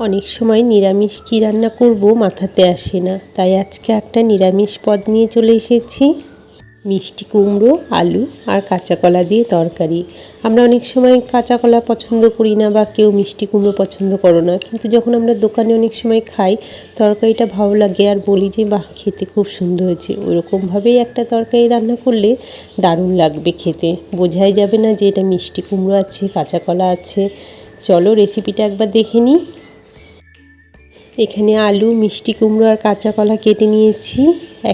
অনেক সময় নিরামিষ কী রান্না করব মাথাতে আসে না, তাই আজকে একটা নিরামিষ পদ নিয়ে চলে এসেছি। মিষ্টি কুমড়ো, আলু আর কাঁচা কলা দিয়ে তরকারি। আমরা অনেক সময় কাঁচা কলা পছন্দ করি না বা কেউ মিষ্টি কুমড়ো পছন্দ করো না, কিন্তু যখন আমরা দোকানে অনেক সময় খাই তরকারিটা ভালো লাগে আর বলি যে বাহ, খেতে খুব সুন্দর হয়েছে। ওরকমভাবেই একটা তরকারি রান্না করলে দারুণ লাগবে খেতে, বোঝাই যাবে না যে এটা মিষ্টি কুমড়ো আছে, কাঁচা কলা আছে। চলো রেসিপিটা একবার দেখে নিই। এখানে আলু, মিষ্টি কুমড়ো আর কাঁচা কলা কেটে নিয়েছি।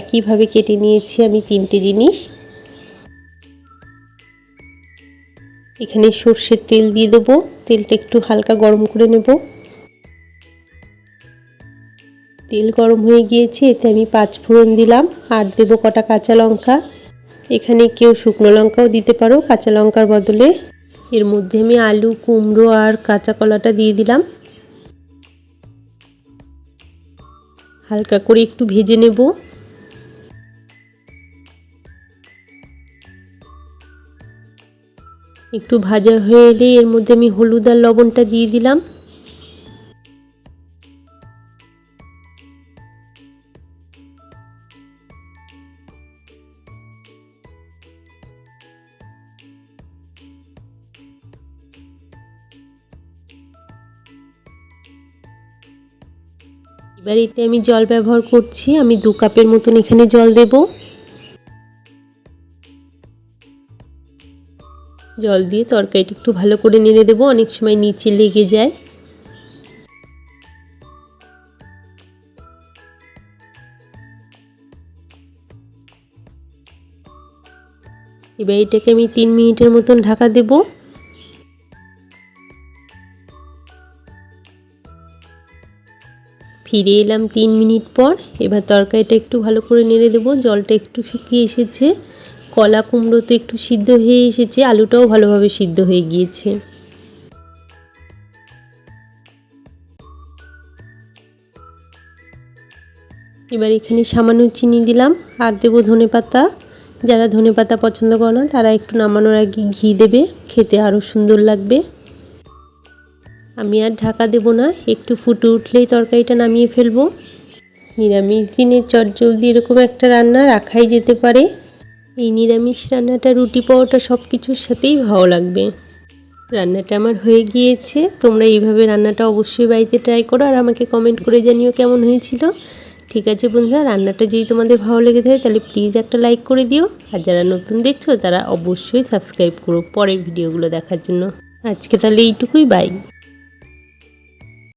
একইভাবে কেটে নিয়েছি আমি 3টে জিনিস। এখানে সর্ষের তেল দিয়ে দেবো। তেলটা একটু হালকা গরম করে নেব। তেল গরম হয়ে গিয়েছে, এতে আমি 5 ফোড়ন দিলাম আর দেবো কটা কাঁচা লঙ্কা। এখানে কেউ শুকনো লঙ্কাও দিতে পারো কাঁচা লঙ্কার বদলে। এর মধ্যে আমি আলু, কুমড়ো আর কাঁচা কলাটা দিয়ে দিলাম। হালকা করে একটু ভেজে নেব। একটু ভাজা হয়ে এলে এর মধ্যে আমি হলুদ আর লবণটা দিয়ে দিলাম। এবার এতে আমি জল ব্যবহার করছি। আমি 2 কাপের মতন এখানে জল দেব। জল দিয়ে তরকারিটা একটু ভালো করে নেড়ে দেবো, অনেক সময় নিচে লেগে যায়। এবার এটাকে আমি 3 মিনিটের মতন ঢাকা দেব। ফিরে এলাম 3 মিনিট পর। এবার তরকারিটা একটু ভালো করে নেড়ে দেবো। জলটা একটু শুকিয়ে এসেছে, কলা কুমড়ো তো একটু সিদ্ধ হয়ে এসেছে, আলুটাও ভালোভাবে সিদ্ধ হয়ে গিয়েছে। এবার এখানে সামান্য চিনি দিলাম আর দেবো ধনেপাতা। যারা ধনেপাতা পছন্দ করে না তারা একটু নামানোর আগে ঘি দেবে, খেতে আরও সুন্দর লাগবে। আমি আর ঢাকা দেব না, একটু ফুটে উঠলেই তরকারিটা নামিয়ে ফেলবো। নিরামিষ দিনে চটজলদি এরকম একটা রান্না রাখাই যেতে পারে। এই নিরামিষ রান্নাটা রুটি, পরোটা সব কিছুর সাথেই ভালো লাগবে। রান্নাটা আমার হয়ে গিয়েছে। তোমরা এইভাবে রান্নাটা অবশ্যই বাড়িতে ট্রাই করো আর আমাকে কমেন্ট করে জানিও কেমন হয়েছিল। ঠিক আছে বন্ধুরা, রান্নাটা যদি তোমাদের ভালো লেগে থাকে তাহলে প্লিজ একটা লাইক করে দিও। আর যারা নতুন দেখছো তারা অবশ্যই সাবস্ক্রাইব করো পরের ভিডিওগুলো দেখার জন্য। আজকে তাহলে এইটুকুই, বাই।